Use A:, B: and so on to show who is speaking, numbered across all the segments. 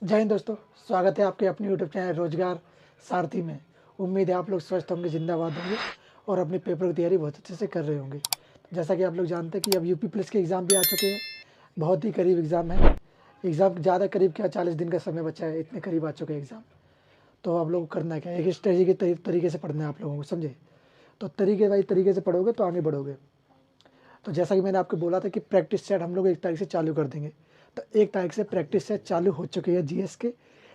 A: जय हिंद दोस्तों, स्वागत है आपके अपने यूट्यूब चैनल रोजगार सारथी में। उम्मीद है आप लोग स्वस्थ होंगे, जिंदाबाद होंगे और अपने पेपर की तैयारी बहुत अच्छे से कर रहे होंगे। जैसा कि आप लोग जानते हैं कि अब यूपी पुलिस के एग्ज़ाम भी आ चुके हैं। बहुत ही करीब एग्ज़ाम है। एग्ज़ाम ज़्यादा करीब क्या, 40 दिन का समय बचा है, इतने करीब आ चुके हैं एग्ज़ाम। तो आप लोगों को करना क्या है, एक स्ट्रेटजी के तरीके से पढ़ना है आप लोगों को, समझे। तो तरीके वाइज तरीके से पढ़ोगे तो आगे बढ़ोगे। तो जैसा कि मैंने आपको बोला था कि प्रैक्टिस सेट हम लोग 1 तारीख से चालू कर देंगे। तो 1 तारीख से प्रैक्टिस सेट चालू हो चुकी है जीएस के।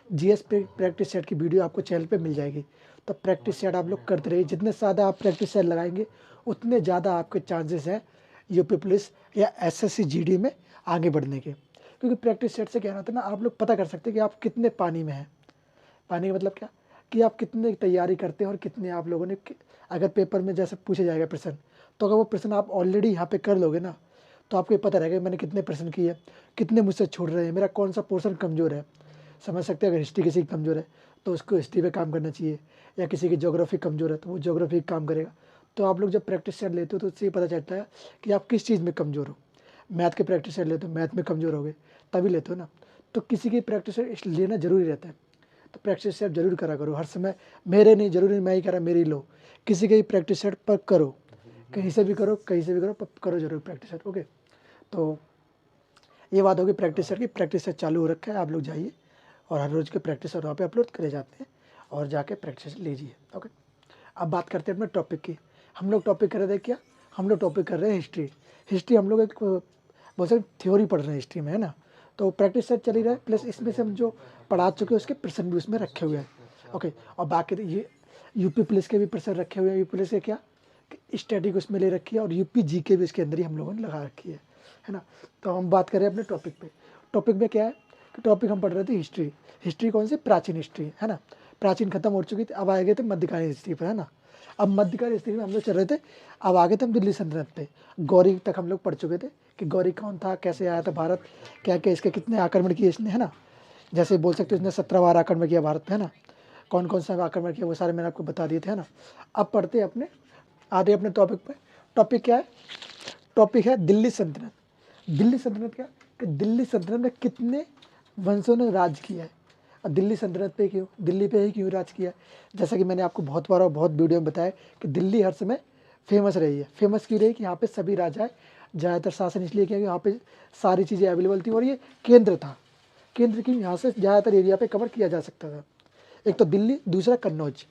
A: जीएस पे प्रैक्टिस सेट की वीडियो आपको चैनल पे मिल जाएगी। तो प्रैक्टिस सेट आप लोग करते रहिए। जितने ज़्यादा आप प्रैक्टिस सेट लगाएंगे उतने ज़्यादा आपके चांसेस हैं यूपी पुलिस या एसएससी जीडी में आगे बढ़ने के। क्योंकि प्रैक्टिस सेट से क्या रहता है ना, आप लोग पता कर सकते हैं कि आप कितने पानी में हैं। पानी का मतलब क्या, कि आप कितने तैयारी करते हैं और कितने आप लोगों ने, अगर पेपर में जैसे पूछा जाएगा प्रश्न, तो अगर वो प्रश्न आप ऑलरेडी यहाँ पे कर लोगे ना, तो आपको ये पता रहेगा मैंने कितने प्रश्न किए, कितने मुझसे छूट रहे हैं, मेरा कौन सा पोर्शन कमज़ोर है। समझ सकते हैं, अगर हिस्ट्री किसी की कमज़ोर है तो उसको हिस्ट्री पे काम करना चाहिए, या किसी की ज्योग्राफी कमज़ोर है तो वो ज्योग्राफी काम करेगा। तो आप लोग जब प्रैक्टिस सेट लेते हो तो उससे ये पता चलता है कि आप किस चीज़ में कमज़ोर हो। मैथ के प्रैक्टिस सेट लेते हो, मैथ में कमज़ोर हो गए तभी लेते हो ना। तो किसी की प्रैक्टिस सेट लेना ज़रूरी रहता है। तो प्रैक्टिस सेट जरूर करा करो हर समय। मेरे नहीं, जरूरी मैं ही करा, मेरी लो, किसी के भी प्रैक्टिस सेट पर करो, कहीं से भी करो, कहीं से भी करो, पर करो जरूर प्रैक्टिस सेट। ओके, तो ये बात होगी प्रैक्टिस सेट की। प्रैक्टिस सेट चालू हो रखा है, आप लोग जाइए और हर रोज़ के प्रैक्टिस सेट वहाँ पे अपलोड करे जाते हैं और जाके प्रैक्टिस लीजिए। ओके, अब बात करते हैं अपने टॉपिक की। हम लोग टॉपिक कर रहे थे क्या, हम लोग टॉपिक कर रहे हैं हिस्ट्री। हिस्ट्री हम लोग एक बहुत सारी थ्योरी पढ़ रहे हैं हिस्ट्री में, है ना। तो प्रैक्टिस सेट चल ही रहा है, प्लस इसमें से हम जो पढ़ा चुके हैं उसके प्रश्न भी उसमें रखे हुए हैं। ओके, और बाकी ये यूपी पुलिस के भी प्रश्न रखे हुए हैं। यूपी पुलिस के क्या, स्टैटिक उसमें ले रखी है, और यूपी जी के भी इसके अंदर ही हम लोगों ने लगा रखी है ना। तो हम बात करें अपने टॉपिक पे। टॉपिक में क्या है कि टॉपिक हम पढ़ रहे थे हिस्ट्री। हिस्ट्री कौन सी, प्राचीन हिस्ट्री, है ना। प्राचीन खत्म हो चुकी थी, अब आ गए थे मध्यकालीन हिस्ट्री पर, है ना। अब मध्यकालीन हिस्ट्री में हम लोग चल रहे थे, अब आगे थे हम दिल्ली सल्तनत पे। गौरी तक हम लोग पढ़ चुके थे कि गौरी कौन था, कैसे आया था भारत, क्या क्या इसके कितने आक्रमण किए इसने, है ना। जैसे बोल सकते हो इसने 17 बार आक्रमण किया भारत पे, है ना। कौन कौन सा आक्रमण किया वो सारे मैंने आपको बता दिए थे, है ना। अब पढ़ते हैं अपने, आते अपने टॉपिक पे। टॉपिक क्या है, टॉपिक है दिल्ली सल्तनत। दिल्ली सल्तनत क्या, कि दिल्ली सल्तनत में कितने वंशों ने राज किया है, और दिल्ली सल्तनत पे क्यों, दिल्ली पे ही क्यों राज किया है। जैसा कि मैंने आपको बहुत बार और बहुत वीडियो में बताया कि दिल्ली हर समय फेमस रही है। फेमस क्यों रही, कि यहाँ पे सभी राजाएं ज़्यादातर शासन इसलिए किया कि यहाँ पे सारी चीज़ें अवेलेबल थी और ये केंद्र था। केंद्र की यहाँ से ज़्यादातर एरिया पे कवर किया जा सकता था। एक तो दिल्ली, दूसरा कन्नौज।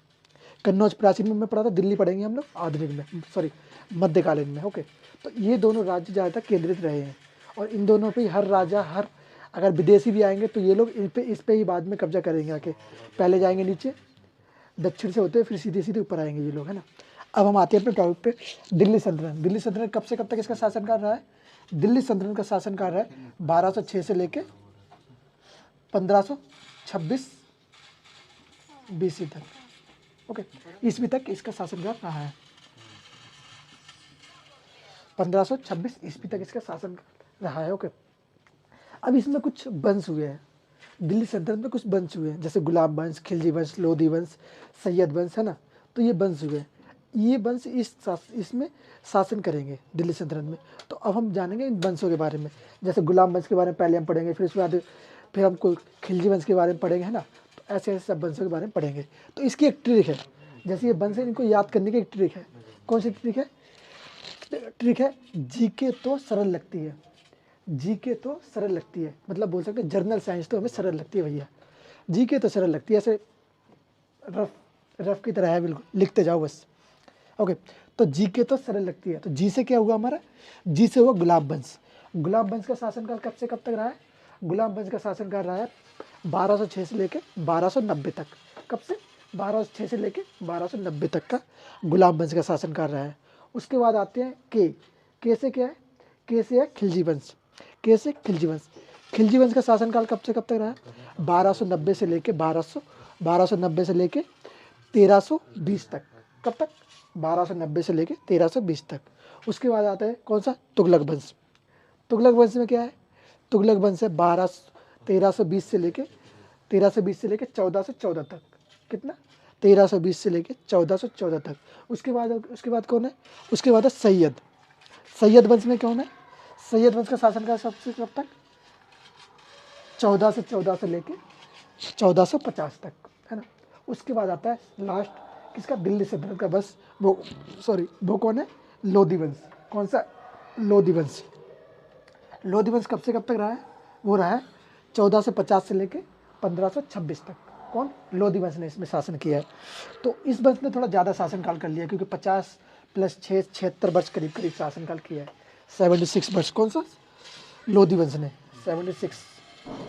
A: कन्नौज प्राचीन में पढ़ा था, दिल्ली पढ़ेंगे हम लोग आधुनिक में, सॉरी मध्यकालीन में। ओके, तो ये दोनों राज्य ज़्यादातर केंद्रित रहे हैं, और इन दोनों पे हर राजा, हर अगर विदेशी भी आएंगे तो ये लोग इस पे ही बाद में कब्जा करेंगे आके। पहले जाएंगे नीचे, दक्षिण से होते हुए फिर सीधे सीधे ऊपर आएंगे ये लोग, है ना। अब हम आते हैं अपने टॉपिक पे, दिल्ली सल्तनत। दिल्ली सल्तनत कब से कब तक इसका शासनकाल रहा है। दिल्ली सल्तनत का शासनकाल है 1206 से लेके 1526 BC तक। ओके, ईस्वी तक इसका शासनकाल रहा है। 1526 ईस्वी तक इसका शासन रहा है। ओके, अब इसमें कुछ वंश हुए हैं, दिल्ली सल्तनत में कुछ वंश हुए हैं, जैसे गुलाब वंश, खिलजी वंश, लोधी वंश, सैयद वंश, है ना। तो ये वंश हुए हैं, ये वंश इसमें शासन करेंगे दिल्ली सल्तनत में। तो अब हम जानेंगे इन वंशों के बारे में। जैसे गुलाम वंश के बारे में पहले हम पढ़ेंगे, फिर उसके बाद फिर हमको खिलजी वंश के बारे में पढ़ेंगे, है ना। तो ऐसे ऐसे सब वंशों के बारे में पढ़ेंगे। तो इसकी एक ट्रिक है, जैसे ये वंश है इनको याद करने की एक ट्रिक है। कौन सी ट्रिक है, ट्रिक है जीके तो सरल लगती है। जीके तो सरल लगती है, मतलब बोल सकते हैं जर्नल साइंस तो हमें सरल लगती है भैया, जीके तो सरल लगती है, ऐसे रफ रफ की तरह है, बिल्कुल लिखते जाओ बस। ओके, तो जीके तो सरल लगती है। तो जी से क्या हुआ हमारा, जी से हुआ गुलाब वंश। गुलाब वंश का शासनकाल कब से कब तक रहा है, गुलाब वंश का शासनकाल रहा है 1206 से लेके 1290 तक। कब से, 1206 से लेके 1290 तक का गुलाब वंश का शासनकाल रहा है। उसके बाद आते हैं के से क्या है, के से है खिलजी वंश। के से खिलजी वंश। खिलजी वंश का शासनकाल कब से कब तक रहा है, 1290 से लेके 1290 से लेके 1320 तक। कब तक, 1290 से लेके 1320 तक। उसके बाद आता है कौन सा, तुगलक वंश। तुगलक वंश में क्या है, तुगलक वंश है 1320 से लेके 1414 तक। कितना, 1320 से लेके 1414 तक। उसके बाद कौन है, उसके बाद है सैयद। सैयद वंश में कौन है, सैयद वंश का शासनकाल सबसे कब तक, 1414 से लेके 1450 तक, है ना। उसके बाद आता है लास्ट किसका, दिल्ली सल्तनत का बस वो कौन है, लोधी वंश। कौन सा, लोधी वंश। लोधी वंश कब से कब तक रहा है, वो रहा है 1450 से लेके 1526 तक। कौन, लोधी वंश ने इसमें शासन किया है। तो इस वंश ने थोड़ा ज़्यादा शासनकाल कर लिया, क्योंकि 50 + 6 76 वर्ष करीब करीब शासनकाल किया है। 76 वर्ष, कौन सा, लोधी वंश ने 76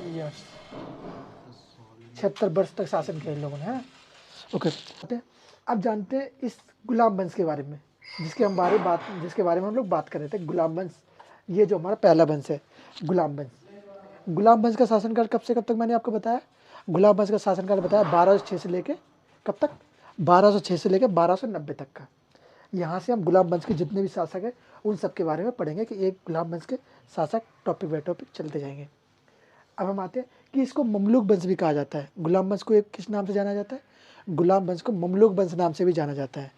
A: ईयर्स, 76 वर्ष तक शासन किया इन लोगों ने, है। ओके, अब जानते हैं इस गुलाम वंश के बारे में, जिसके बारे में हम लोग बात कर रहे थे। गुलाम वंश, ये जो हमारा पहला वंश है, गुलाम वंश। गुलाम वंश का शासनकाल कब से कब तक मैंने आपको बताया, गुलाम वंश का शासनकाल बताया 1206 से लेके कब तक, 1206 से लेके 1290 तक का। यहाँ से हम गुलाम वंश के जितने भी शासक हैं उन सब के बारे में पढ़ेंगे, कि एक गुलाम वंश के शासक टॉपिक बाय टॉपिक चलते जाएंगे। अब हम आते हैं कि इसको ममलूक वंश भी कहा जाता है। गुलाम वंश को एक किस नाम से जाना जाता है, गुलाम वंश को ममलूक वंश नाम से भी जाना जाता है।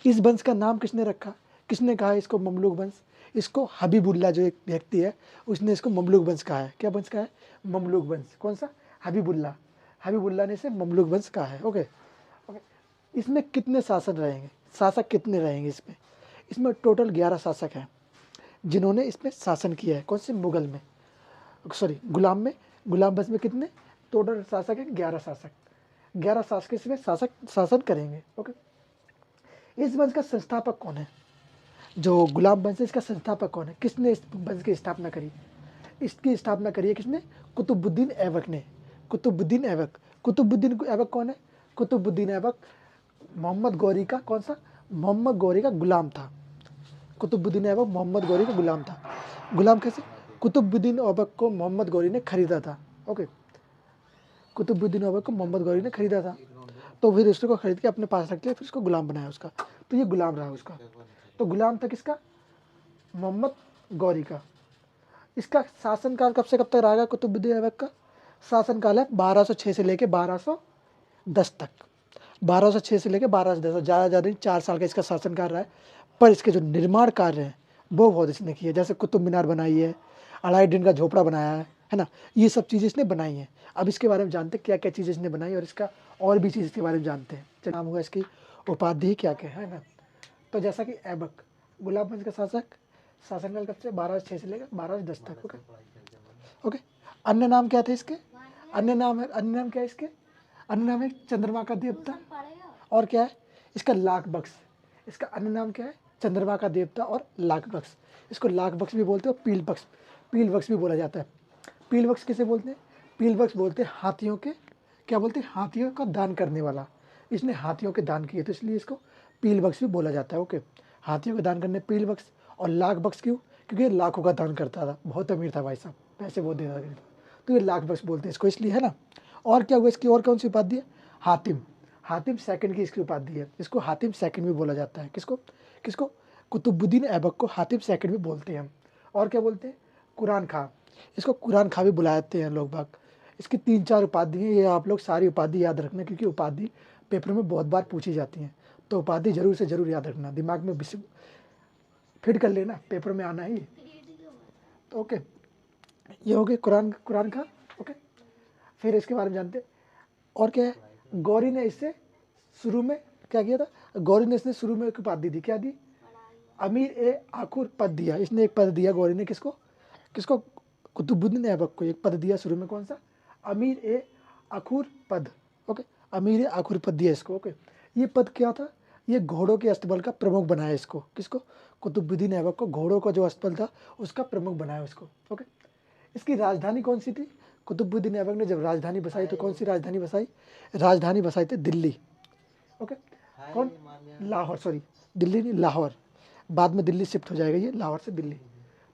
A: इस वंश का नाम किसने रखा, किसने कहा इसको ममलूक वंश, इसको हबीबुल्ला जो एक व्यक्ति है उसने इसको ममलूक वंश कहा है। क्या वंश कहा है, ममलूक वंश। कौन सा, हबीबुल्ला ने इसे ममलूक वंश कहा है। ओके, इसमें कितने शासन रहेंगे, शासक कितने रहेंगे इसमें टोटल 11 शासक हैं जिन्होंने इसमें शासन किया है। कौन से, मुगल में, सॉरी गुलाम वंश में कितने टोटल शासक हैं, 11 शासक। 11 शासक इसमें शासन करेंगे। ओके, इस वंश का संस्थापक कौन है, जो गुलाम वंश है इसका संस्थापक कौन है, किसने इस वंश की स्थापना करी, इसकी स्थापना करी है किसने, कुतुबुद्दीन ऐबक ने। कुतुबुद्दीन ऐबक कौन है, कुतुबुद्दीन ऐबक मोहम्मद गौरी का कौन सा, मोहम्मद गौरी का गुलाम था। कुतुबुद्दीन ऐबक मोहम्मद गौरी का गुलाम था। गुलाम कैसे, कुतुबुद्दीन ऐबक को मोहम्मद गौरी ने खरीदा था। ओके, कुतुबुद्दीन ऐबक को मोहम्मद गौरी ने खरीदा था, तो फिर उसको खरीद के अपने पास रख लिया, फिर उसको गुलाम बनाया उसका, तो ये गुलाम रहा उसका। तो गुलाम था किसका, मोहम्मद गौरी का। इसका शासनकाल कब से कब तक रहेगा, कुतुबुद्दीन ऐबक का शासनकाल है 1206 से लेके 1210 तक। 1206 से लेके 1210, ज़्यादा नहीं, 4 साल का इसका शासनकाल रहा है। पर इसके जो निर्माण कार्य हैं वो बहुत इसने किए, जैसे कुतुब मीनार बनाई है, अलाउद्दीन का झोपड़ा बनाया है ना, ये सब चीज़ें इसने बनाई हैं। अब इसके बारे में जानते हैं क्या क्या चीज़ें इसने बनाई, और इसका और भी चीज़ इसके बारे में जानते हैं। नाम हुआ इसकी, उपाधि क्या क्या है ना। तो जैसा कि ऐबक गुलाम वंश का शासनकाल कब से, 1206 से लेकर 1210 तक। ओके, अन्य नाम क्या थे इसके, अन्य नाम क्या है इसके, अन्य नाम है चंद्रमा का देवता, और क्या है इसका, लाख बख्श। इसका अन्य नाम क्या है, चंद्रमा का देवता और लाख बख्श। इसको लाख बख्श भी बोलते हो, पील बख्श भी बोला जाता है। पील बख्श किसे बोलते हैं, पील बख्श बोलते हैं हाथियों के, क्या बोलते हैं, हाथियों का दान करने वाला। इसने हाथियों के दान किए तो इसलिए इसको पील बख्श भी बोला जाता है। ओके, हाथियों का दान करने पील बख्श, और लाख बख्श क्यों, क्योंकि ये लाखों का दान करता था, बहुत अमीर था भाई साहब, पैसे बहुत देता था, तो ये लाख बख्श बोलते हैं इसको, इसलिए, है ना। और क्या हुआ इसकी, और कौन सी उपाधि है, हातिम सेकंड की इसकी उपाधि है, इसको हातिम सेकंड भी बोला जाता है। किसको कुतुबुद्दीन ऐबक को हातिम सेकंड भी बोलते हैं हम। और क्या बोलते हैं, कुरान खां, इसको कुरान खां भी बुलाते हैं लोग बाग। इसकी 3-4 उपाधि हैं, ये आप लोग सारी उपाधि याद रखना, क्योंकि उपाधि पेपर में बहुत बार पूछी जाती हैं, तो उपाधि जरूर से जरूर याद रखना, दिमाग में फिट कर लेना, पेपर में आना ही। तो ओके, ये हो गए कुरान खां। ओके, फिर इसके बारे में जानते हैं और क्या है, गौरी ने इससे शुरू में क्या किया था, गौरी ने इसने शुरू में एक उपाधि दी, क्या दी, अमीर-ए-आखुर पद दिया। इसने एक पद दिया गौरी ने, किसको कुतुबुद्दीन ऐबक को एक पद दिया शुरू में, कौन सा, अमीर-ए-आखुर पद। ओके, अमीर-ए-आखुर पद दिया इसको। ओके, ये पद क्या था, ये घोड़ों के अस्तबल का प्रमुख बनाया इसको, किसको, कुतुबुद्दीन ऐबक को घोड़ों का जो अस्तबल था उसका प्रमुख बनाया उसको। ओके, इसकी राजधानी कौन सी थी, कुतुबुद्दीन ऐबक ने जब राजधानी बसाई तो कौन सी राजधानी बसाई, राजधानी बसाई थी दिल्ली। ओके, कौन, लाहौर, सॉरी दिल्ली नहीं, लाहौर, बाद में दिल्ली शिफ्ट हो जाएगा ये, लाहौर से दिल्ली।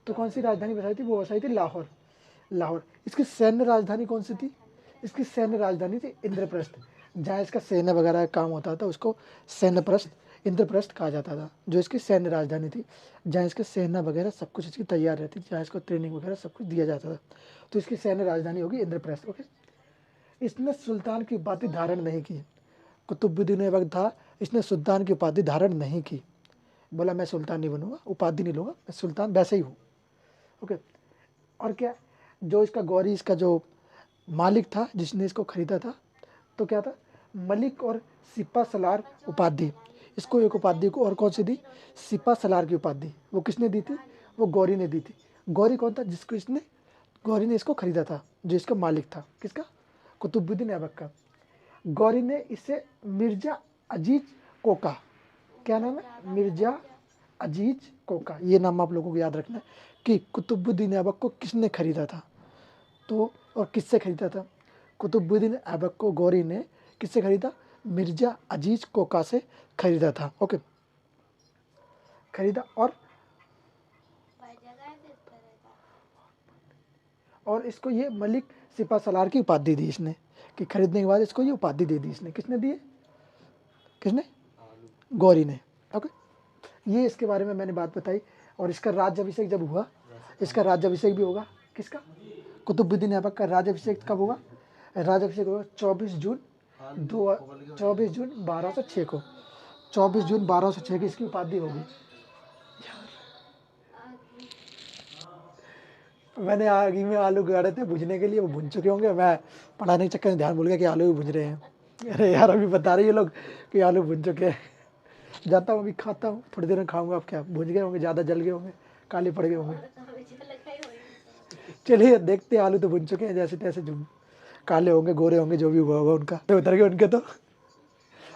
A: तो कौन सी राजधानी बसाई थी, वो बसाई थी लाहौर। इसकी सैन्य राजधानी कौन सी थी, इसकी सैन्य राजधानी थी इंद्रप्रस्थ, जहाँ इसका सेना वगैरह काम होता था उसको इंद्रप्रस्थ कहा जाता था, जो इसकी सैन्य राजधानी थी, जहाँ इसके सेना वगैरह सब कुछ इसकी तैयार रहती थी, जहाँ इसको ट्रेनिंग वगैरह सब कुछ दिया जाता था, तो इसकी सैन्य राजधानी होगी इंद्रप्रस्थ। ओके, इसने सुल्तान की उपाधि धारण नहीं की, कुतुबुद्दीन ऐबक था, इसने सुल्तान की उपाधि धारण नहीं की, बोला मैं सुल्तान नहीं बनूंगा, उपाधि नहीं लूँगा, मैं सुल्तान वैसे ही हूँ। ओके, और क्या, जो इसका गौरी, इसका जो मालिक था जिसने इसको खरीदा था, तो क्या था, मलिक और सिपा सलार उपाधि। इसको एक उपाधि को और कौन सी दी, सिपा सलार की उपाधि। वो किसने दी थी, वो गौरी ने दी थी। गौरी कौन था, जिसको इसने, गौरी ने इसको खरीदा था, जो इसका मालिक था, किसका, कुतुबुद्दीन ऐबक का। गौरी ने इसे मिर्जा अजीज कोका, क्या नाम है, मिर्जा अजीज कोका, ये नाम आप लोगों को याद रखना है कि कुतुबुद्दीन ऐबक को किसने खरीदा था। तो और किससे खरीदा था, कुतुबुद्दीन ऐबक को गौरी ने किससे खरीदा, मिर्जा अजीज कोका से खरीदा था। ओके, खरीदा। और इसको ये मलिक सिपा सलार की उपाधि दी इसने, कि खरीदने के बाद इसको ये उपाधि दे दी इसने। किसने दी है, किसने, गौरी ने। ओके, ये इसके बारे में मैंने बात बताई। और इसका राज्याभिषेक जब हुआ, इसका राज्याभिषेक भी होगा, किसका, कुतुबुद्दीन ऐबक का राज्याभिषेक कब होगा, राज्याभिषेक होगा 24 जून 1206 को, 24 जून 1206 की इसकी उपाधि होगी। मैंने आगे में आलू गाड़े थे भुजने के लिए, वो भुन चुके होंगे। मैं पढ़ाने के चक्कर में ध्यान भूल गया कि आलू भी भुज रहे हैं। अरे यार, अभी बता रही है लोग कि आलू भुन चुके हैं। जाता हूँ अभी, खाता हूँ, थोड़ी देर में खाऊंगा। अब क्या, भुज गए होंगे, ज़्यादा जल गए होंगे, काले पड़ गए होंगे। चलिए देखते हैं, आलू तो भुन चुके हैं जैसे तैसे, जो काले होंगे गोरे होंगे जो भी हुआ होगा उनका तो उतर गए उनके। तो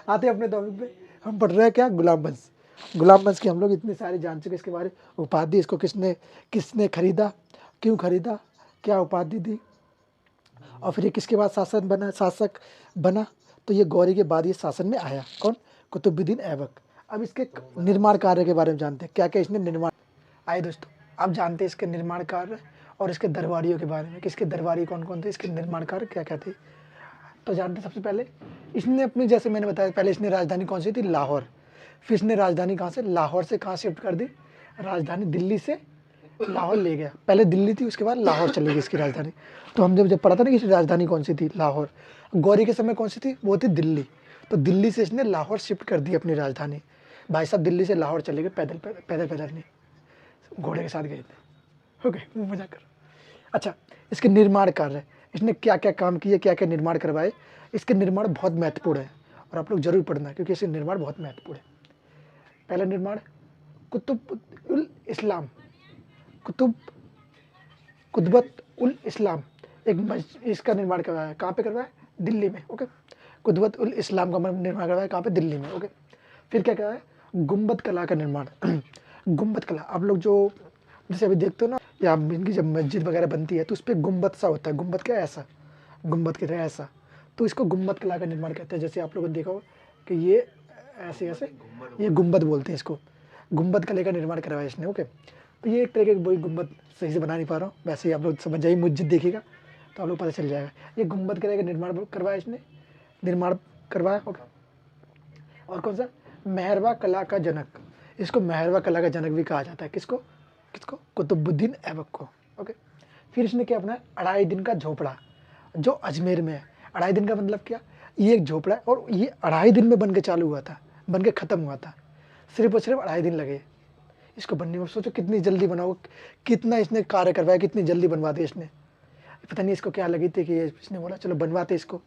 A: आते अपने टॉपिक पे, हम पढ़ रहे हैं क्या, गुलाम वंश। गुलाम वंश की हम लोग इतनी सारी जान चुके इसके बारे में। उपाधि, इसको किसने किसने खरीदा, क्यों खरीदा, क्या उपाधि दी, और फिर ये किसके बाद शासक बना। तो ये गौरी के बाद ये शासन में आया, कौन, कुतुबुद्दीन ऐबक। अब इसके निर्माण कार्य के बारे में जानते हैं, क्या क्या इसने निर्माण। आइए दोस्तों, आप जानते हैं इसके निर्माण कार्य और इसके दरबारियों के बारे में, कि इसके दरबारी कौन कौन थे, इसके निर्माण कार्य क्या क्या थे। तो जानते हैं, सबसे पहले इसने अपनी, जैसे मैंने बताया पहले, इसने राजधानी कौन सी थी, लाहौर। फिर इसने राजधानी कहाँ से, लाहौर से कहाँ शिफ्ट कर दी, राजधानी दिल्ली से लाहौर ले गया। पहले दिल्ली थी, उसके बाद लाहौर चली गई इसकी राजधानी। तो हम जब पढ़ा था ना कि इसकी राजधानी कौन सी थी, लाहौर। गौरी के समय कौन सी थी, वो थी दिल्ली। तो दिल्ली से इसने लाहौर शिफ्ट कर दी अपनी राजधानी। भाई साहब दिल्ली से लाहौर चले गए पैदल पैदल पैदल नहीं, घोड़े के साथ गए थे। ओके, मजा कर। अच्छा, इसके निर्माण कार्य, इसने क्या क्या काम किए, क्या क्या निर्माण करवाए। इसके निर्माण बहुत महत्वपूर्ण है और आप लोग जरूर पढ़ना, क्योंकि इसके निर्माण बहुत महत्वपूर्ण है। पहला निर्माण, कुतुब उल इस्लाम, कुतुबत उल इस्लाम, इसका निर्माण करवाया। कहाँ पे करवाया, दिल्ली में। ओके, कुतुबत उल इस्लाम का निर्माण करवाया, कहाँ पे, दिल्ली में। ओके, फिर क्या करवाया, गुम्बद कला का निर्माण। गुम्बद कला, आप लोग जो जैसे अभी देखते हो ना, या इनकी जब मस्जिद वगैरह बनती है तो उस पर गुम्बद सा होता है। गुम्बद क्या, ऐसा, गुम्बद की तरह ऐसा। तो इसको गुम्बद कला का निर्माण कहते हैं। जैसे आप लोगों ने देखा हो कि ये ऐसे ऐसे, ये गुम्बद बोलते हैं इसको। गुम्बद कला का निर्माण करवाया इसने। ओके, तो ये एक तरह के, वही गुम्बद सही से बना नहीं पा रहा हूँ, वैसे ही आप लोग समझ जाइए, मस्जिद देखिएगा तो आप लोग पता चल जाएगा। ये गुम्बद कला का निर्माण करवाया इसने, निर्माण करवाया। ओके, और कौन सा, मेहरवा कला का जनक, इसको मेहरवा कला का जनक भी कहा जाता है। किसको, किसको, कुतुबुद्दीन ऐबक को। ओके, फिर इसने क्या अपना, 2.5 दिन का झोपड़ा, जो अजमेर में है। 2.5 दिन का मतलब क्या, ये एक झोपड़ा है और ये 2.5 दिन में बन के चालू हुआ था, बन के ख़त्म हुआ था। सिर्फ और सिर्फ 2.5 दिन लगे इसको बनने में। सोचो कितनी जल्दी बनाओ, कितना इसने कार्य करवाया, कितनी जल्दी बनवा दिया इसने। पता नहीं इसको क्या लगी थी कि इसने बोला चलो बनवाते इसको।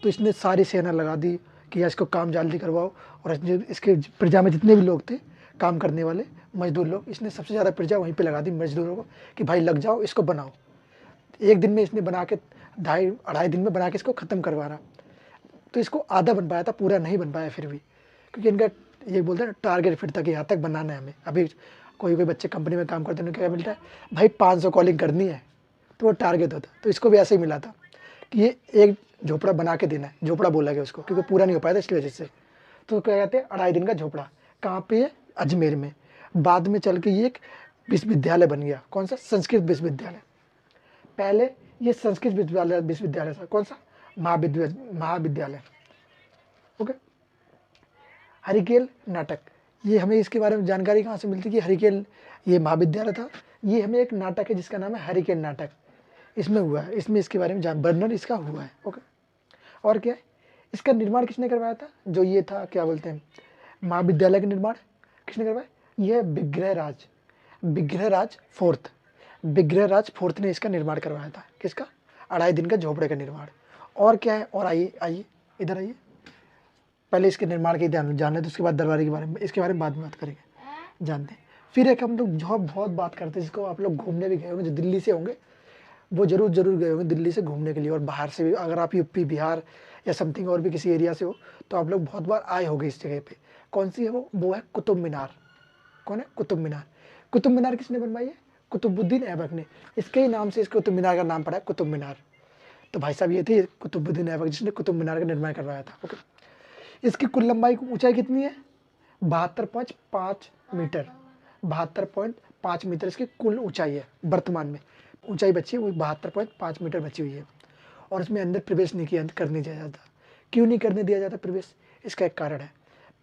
A: तो इसने सारी सेना लगा दी कि यार इसको काम जल्दी करवाओ। और इसके प्रजा में जितने भी लोग थे काम करने वाले मजदूर लोग, इसने सबसे ज़्यादा प्रजा वहीं पे लगा दी मजदूरों को, कि भाई लग जाओ इसको बनाओ। एक दिन में इसने बना के, 2.5 दिन में बना के इसको ख़त्म करवा रहा। तो इसको आधा बन पाया था, पूरा नहीं बन पाया फिर भी, क्योंकि इनका ये बोलते हैं ना, टारगेट फिट था कि यहाँ तक बनाना है हमें। अभी कोई बच्चे कंपनी में काम करते हैं, क्या मिलता है भाई, 500 कॉलिंग करनी है, तो वो टारगेट होता। तो इसको भी ऐसे ही मिला था कि ये एक झोपड़ा बना के देना है। झोपड़ा बोला गया उसको, क्योंकि पूरा नहीं हो पाया था इसकी वजह से। तो क्या कहते हैं, 2.5 दिन का झोपड़ा। कहाँ पे है, अजमेर में। बाद में चल के ये एक विश्वविद्यालय बन गया। कौन सा, संस्कृत विश्वविद्यालय। पहले ये संस्कृत विश्वविद्यालय था। कौन सा, महाविद्यालय। ओके, हरिकेल नाटक, ये हमें इसके बारे में जानकारी कहाँ से मिलती है कि हरिकेल ये महाविद्यालय था। ये हमें एक नाटक है जिसका नाम है हरिकेल नाटक, इसमें हुआ है। इसमें इसके बारे में वर्णन इसका हुआ है। ओके, और क्या है, इसका निर्माण किसने करवाया था, जो ये था क्या बोलते हैं, महाविद्यालय का निर्माण किसने करवाया, यह विग्रहराज फोर्थ ने इसका निर्माण करवाया था। किसका, 2.5 दिन का झोपड़े का निर्माण। और क्या है, और आइए आइए इधर आइए, पहले इसके निर्माण के ध्यान जानना है, तो उसके बाद दरबारी के बारे में, इसके बारे में बाद में बात करेंगे, जानते हैं। फिर एक हम लोग जो बहुत बात करते हैं, जिसको आप लोग घूमने भी गए होंगे, जो दिल्ली से होंगे वो जरूर गए होंगे दिल्ली से घूमने के लिए, और बाहर से भी, अगर आप यूपी बिहार या समथिंग और भी किसी एरिया से हो तो आप लोग बहुत बार आए होंगे इस जगह पे। कौन सी है वो है कुतुब मीनार। कौन है? कुतुब मीनार। कुतुब मीनार किसने बनवाई है? कुतुबुद्दीन ऐबक ने। इसके ही नाम से इस कुतुब मीनार का नाम पड़ा है कुतुब मीनार। तो भाई साहब ये थे कुतुबुद्दीन ऐबक, जिसने कुतुब मीनार का निर्माण करवाया था। ओके, इसकी कुल लंबाई ऊंचाई कितनी है? 72.5 मीटर। 72.5 मीटर इसकी कुल ऊंचाई है वर्तमान में। ऊंचाई बची है वो 72.5 मीटर बची हुई है। और इसमें अंदर प्रवेश नहीं किया, करने दिया जाता। क्यों नहीं करने दिया जाता प्रवेश? इसका एक कारण है।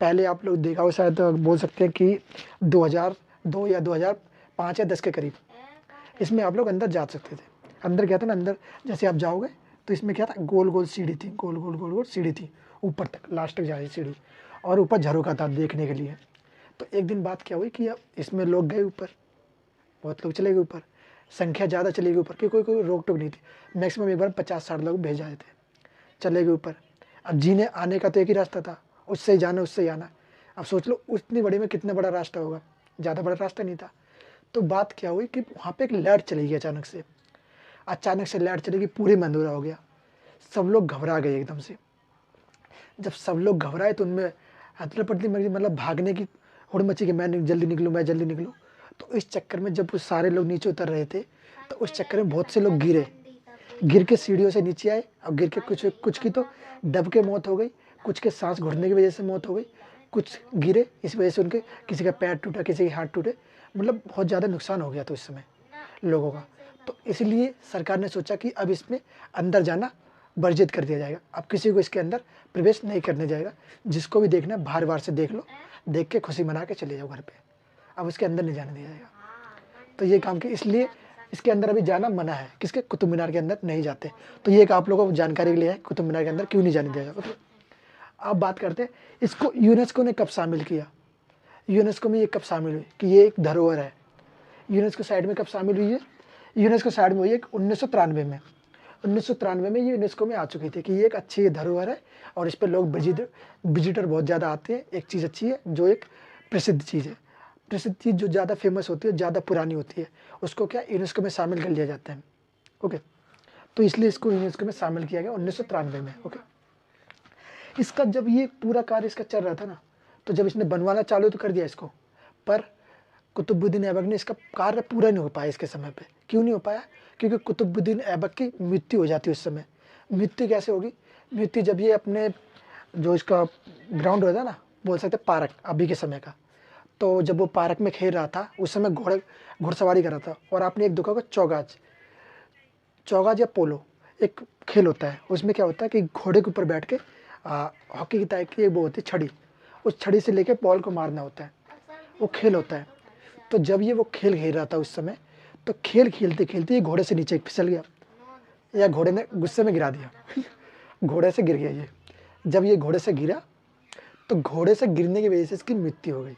A: पहले आप लोग देखा हो शायद, बोल सकते हैं कि 2002 या 2005 या 10 के करीब इसमें आप लोग अंदर जा सकते थे। अंदर क्या था ना, अंदर जैसे आप जाओगे तो इसमें क्या था, गोल गोल सीढ़ी थी, गोल गोल गोल गोल सीढ़ी थी, ऊपर तक लास्ट तक जा रही सीढ़ी, और ऊपर झरोखा था देखने के लिए। तो एक दिन बात क्या हुई कि अब इसमें लोग गए ऊपर, बहुत लोग चले गए ऊपर, संख्या ज़्यादा चली गई ऊपर, क्योंकि कोई रोक टोक नहीं थी। मैक्सिमम एक बार 50-60 लोग भेज आए थे, चले गए ऊपर। अब जीने आने का तो एक ही रास्ता था, उससे ही जाना उससे ही आना। अब सोच लो उतनी बड़ी में कितना बड़ा रास्ता होगा, ज़्यादा बड़ा रास्ता नहीं था। तो बात क्या हुई कि वहाँ पे एक लाइट चली गई अचानक से। अचानक से लाइट चली गई, पूरी में अंधेरा हो गया। सब लोग घबरा गए एकदम से। जब सब लोग घबराए तो उनमें हथला पटली मची, मतलब भागने की होड़ मची कि मैं जल्दी निकलूँ, मैं जल्दी निकलूँ। तो इस चक्कर में जब वो सारे लोग नीचे उतर रहे थे तो उस चक्कर में बहुत से लोग गिरे, गिर के सीढ़ियों से नीचे आए, और गिर के कुछ की तो दब के मौत हो गई, कुछ के सांस घुटने की वजह से मौत हो गई, कुछ गिरे इस वजह से उनके किसी का पैर टूटा, किसी के हाथ टूटे, मतलब बहुत ज़्यादा नुकसान हो गया था उस समय लोगों का। तो इसलिए सरकार ने सोचा कि अब इसमें अंदर जाना वर्जित कर दिया जाएगा। अब किसी को इसके अंदर प्रवेश नहीं करने जाएगा। जिसको भी देखना है बाहर बाहर से देख लो, देख के खुशी मना के चले जाओ घर पे। अब उसके अंदर नहीं जाने दिया जाएगा। तो ये काम के इसलिए इसके अंदर अभी जाना मना है। किसके? कुतुब मीनार के अंदर नहीं जाते। तो ये एक आप लोगों को जानकारी के लिए है, कुतुब मीनार के अंदर क्यों नहीं जाने दिया जाएगा। तो अब बात करते हैं इसको यूनेस्को ने कब शामिल किया। यूनेस्को में ये कब शामिल हुई कि ये एक धरोहर है। यूनेस्को साइड में कब शामिल हुई है? यूनेस्को साइड में हुई है 1993 में। 1993 में ये यूनेस्को में आ चुकी थी कि ये एक अच्छी धरोहर है, और इस पर लोग विजिटर बहुत ज़्यादा आते हैं। एक चीज़ अच्छी है, जो एक प्रसिद्ध चीज़ है। प्रसिद्ध चीज़ जो ज़्यादा फेमस होती है, ज़्यादा पुरानी होती है, उसको क्या यूनेस्को में शामिल कर लिया जाता है। ओके, तो इसलिए इसको यूनेस्को में शामिल किया गया 1993 में। ओके, इसका जब ये पूरा कार्य इसका चल रहा था ना, तो जब इसने बनवाना चालू तो कर दिया इसको, पर कुतुबुद्दीन ऐबक ने इसका कार्य पूरा नहीं हो पाया इसके समय पे। क्यों नहीं हो पाया? क्योंकि कुतुबुद्दीन ऐबक की मृत्यु हो जाती है उस समय। मृत्यु कैसे होगी? मृत्यु जब ये अपने जो इसका ग्राउंड होता है ना, बोल सकते पार्क अभी के समय का, तो जब वो पार्क में खेल रहा था उस समय घुड़सवारी कर रहा था। और आपने एक देखा होगा चौगाज या पोलो एक खेल होता है। उसमें क्या होता है कि घोड़े के ऊपर बैठ के हॉकी की टाइप की वो होती है छड़ी, उस छड़ी से लेके बॉल को मारना होता है, वो खेल होता है। तो जब ये वो खेल खेल रहा था उस समय, तो खेल खेलते खेलते ये घोड़े से नीचे फिसल गया, या घोड़े ने गुस्से में गिरा दिया घोड़े से गिर गया ये। जब ये घोड़े से गिरा तो घोड़े से गिरने की वजह से इसकी मृत्यु हो गई।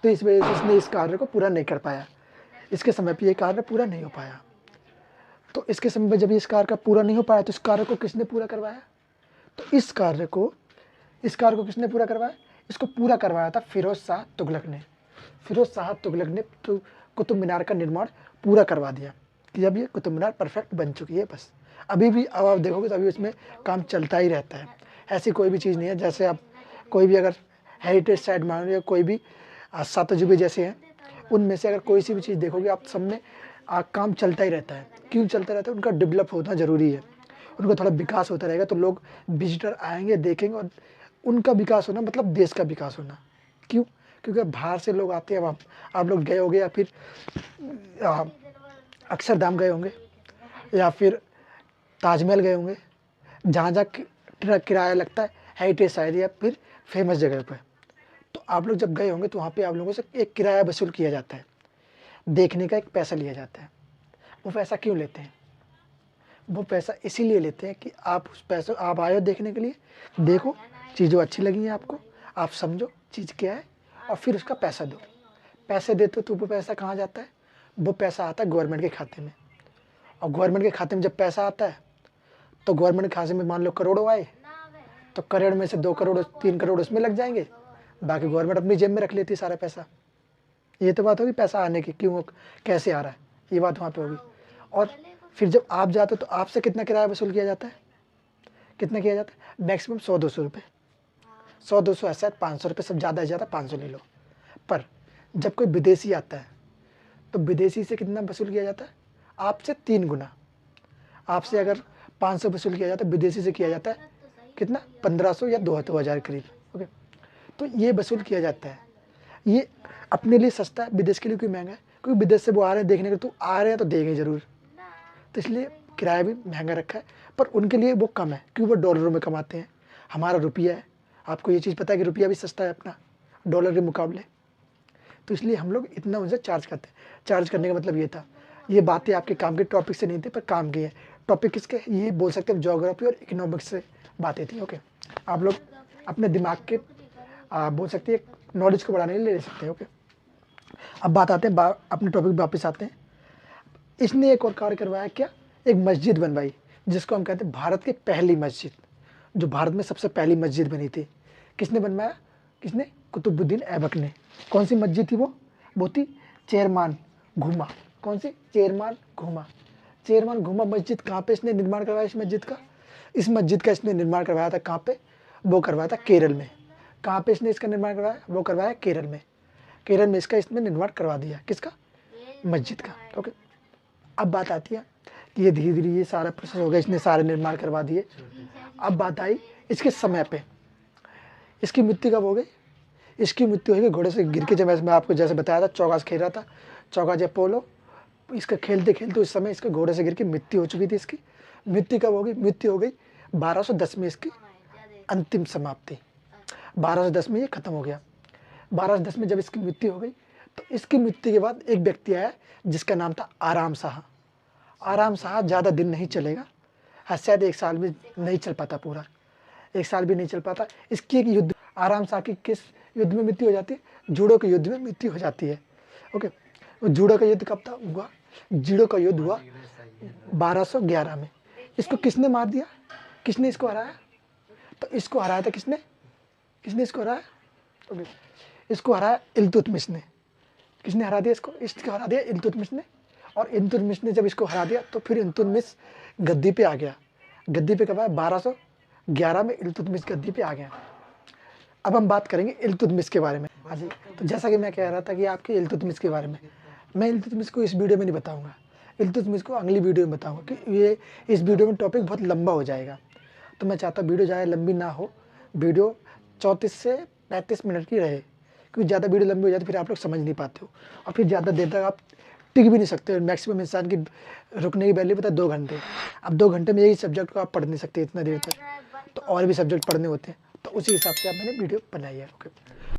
A: तो इस वजह से इसने इस कार्य को पूरा नहीं कर पाया। इसके समय पे ये कार्य पूरा नहीं हो पाया। तो इसके समय पे जब ये इस कार्य का पूरा नहीं हो पाया, तो इस कार्य को किसने पूरा करवाया? तो इस कार्य को किसने पूरा करवाया? इसको पूरा करवाया था फिरोज शाह तुगलक ने। फिरोज शाह तुगलक ने तो कुतुब मीनार का निर्माण पूरा करवा दिया कि अब ये कुतुब मीनार परफेक्ट बन चुकी है। बस अभी भी अब आप देखोगे तो अभी उसमें काम चलता ही रहता है। ऐसी कोई भी चीज़ नहीं है, जैसे आप कोई भी अगर हेरिटेज साइट मान लो, कोई भी 7 अजूबे जैसे हैं, उनमें से अगर कोई सी भी चीज़ देखोगे आप, सब में काम चलता ही रहता है। क्यों चलता रहता है? उनका डेवलप होना ज़रूरी है, उनका थोड़ा विकास होता रहेगा तो लोग विजिटर आएंगे, देखेंगे, और उनका विकास होना मतलब देश का विकास होना। क्यों? क्योंकि बाहर से लोग आते हैं। अब आप लोग गए होंगे, या फिर अक्षरधाम गए होंगे, या फिर ताजमहल गए होंगे, जहाँ जहाँ ट्रक किराया लगता है हेरिटेज साइट या फिर फेमस जगह पर। तो आप लोग जब गए होंगे तो वहाँ पे आप लोगों से एक किराया वसूल किया जाता है, देखने का एक पैसा लिया जाता है। वो पैसा क्यों लेते हैं? वो पैसा इसीलिए लेते हैं कि आप उस पैसे, आप आए हो देखने के लिए, देखो चीज़ें अच्छी लगी हैं आपको, आप समझो चीज़ क्या है, और फिर उसका पैसा दो। पैसे देते हो तो वो पैसा कहाँ जाता है? वो पैसा आता है गवर्नमेंट के खाते में, और गवर्नमेंट के खाते में जब पैसा आता है तो गवर्नमेंट के खाते में मान लो करोड़ों आए, तो करोड़ में से 2 करोड़ 3 करोड़ उसमें लग जाएंगे, बाकी गवर्नमेंट अपनी जेब में रख लेती है सारा पैसा। ये तो बात होगी पैसा आने की, क्यों कैसे आ रहा है, ये बात वहाँ पे होगी। और फिर जब आप जाते हो तो आपसे कितना किराया वसूल किया जाता है, कितना किया जाता है, मैक्सिमम 100-200 रुपये, 100-200 ऐसा 500 रुपये, सब ज़्यादा है ज़्यादा 500 ले लो। पर जब कोई विदेशी आता है तो विदेशी से कितना वसूल किया जाता है, आपसे 3 गुना। आपसे अगर 500 वसूल किया जाता है, विदेशी से किया जाता है कितना, 1500 या 2000 करीब। ओके, तो ये वसूल किया जाता है। ये अपने लिए सस्ता है, विदेश के लिए क्यों महंगा है, क्योंकि विदेश से वो आ रहे हैं देखने के, तो आ रहे हैं तो देंगे ज़रूर, तो इसलिए किराया भी महंगा रखा है। पर उनके लिए वो कम है क्योंकि वो डॉलरों में कमाते हैं, हमारा रुपया है। आपको ये चीज़ पता है कि रुपया भी सस्ता है अपना डॉलर के मुकाबले, तो इसलिए हम लोग इतना उनसे चार्ज करते हैं। चार्ज करने का मतलब ये था, ये बातें आपके काम के टॉपिक से नहीं थी पर काम की है। टॉपिक किसके, ये बोल सकते हैं ज्योग्राफी और इकोनॉमिक्स से बातें थी। ओके, आप लोग अपने दिमाग के बोल सकते हैं नॉलेज को बढ़ाने के लिए ले सकते हैं। ओके, अब बात आते हैं अपने टॉपिक पर वापस आते हैं। इसने एक और कार्य करवाया, क्या, एक मस्जिद बनवाई जिसको हम कहते हैं भारत की पहली मस्जिद, जो भारत में सबसे पहली मस्जिद बनी थी। किसने बनवाया, किसने, कुतुबुद्दीन ऐबक ने। कौन सी मस्जिद थी वो थी चेरमान घुमा। कौन सी, चेरमान घुमा। चेरमान घुमा मस्जिद कहाँ पे इसने निर्माण करवाया, इस मस्जिद का इसने निर्माण करवाया था कहाँ पे, वो करवाया था केरल में। कहाँ पे इसने इसका निर्माण करवाया, वो करवाया केरल में। केरल में इसने निर्माण करवा दिया, किसका, मस्जिद का। ओके, अब बात आती है कि ये धीरे धीरे ये सारा प्रोसेस हो गया, इसने सारे निर्माण करवा दिए। अब बात आई इसके समय पे, इसकी मृत्यु कब हो गई, इसकी मृत्यु हो गई घोड़े से गिर के, जब मैं आपको जैसे बताया था चौका से खेल रहा था, चौका जब पोलो, इसका खेलते खेलते उस समय इसके घोड़े से गिर के मृत्यु हो चुकी थी। इसकी मृत्यु कब हो गई, मृत्यु हो गई 1210 में, इसकी अंतिम समाप्ति 1210 में ये खत्म हो गया। 1210 में जब इसकी मृत्यु हो गई तो इसकी मृत्यु के बाद एक व्यक्ति आया जिसका नाम था आराम शाह। आराम शाह ज़्यादा दिन नहीं चलेगा, शायद 1 साल भी नहीं चल पाता, पूरा 1 साल भी नहीं चल पाता। इसकी एक युद्ध, आराम शाह की किस युद्ध में मृत्यु हो जाती है, जूडो के युद्ध में मृत्यु हो जाती है। ओके, वो जूडो का युद्ध कब था हुआ, जूडो का युद्ध हुआ 1211 में। इसको किसने मार दिया, किसने इसको हराया, तो इसको हराया था किसने, इसको हराया, ओके, इसको हराया इल्तुतमिश ने। किसने हरा दिया इसको हरा दिया इल्तुतमिश ने। और इल्तुतमिश ने जब इसको हरा दिया तो फिर इल्तुतमिश गद्दी पे आ गया। गद्दी पे कब आया, 1211 में इल्तुतमिश गद्दी पे आ गया। अब हम बात करेंगे इल्तुतमिश के बारे में। हाँ जी, तो जैसा कि मैं कह रहा था कि आपके इल्तुतमिश के बारे में, मैं इल्तुतमिश को इस वीडियो में नहीं बताऊंगा, इल्तुतमिश को अगली वीडियो में बताऊंगा कि ये इस वीडियो में टॉपिक बहुत लंबा हो जाएगा। तो मैं चाहता हूँ वीडियो ज़्यादा लंबी ना हो, वीडियो 34 से 35 मिनट की रहे, क्योंकि ज़्यादा वीडियो लंबी हो जाती फिर आप लोग समझ नहीं पाते हो, और फिर ज़्यादा देर तक आप टिक भी नहीं सकते। मैक्सिमम इंसान की रुकने की वैल्यू पता है 2 घंटे। अब 2 घंटे में यही सब्जेक्ट को आप पढ़ नहीं सकते इतना देर तक, तो और भी सब्जेक्ट पढ़ने होते हैं, तो उसी हिसाब से आप मैंने वीडियो बनाई है। ओके।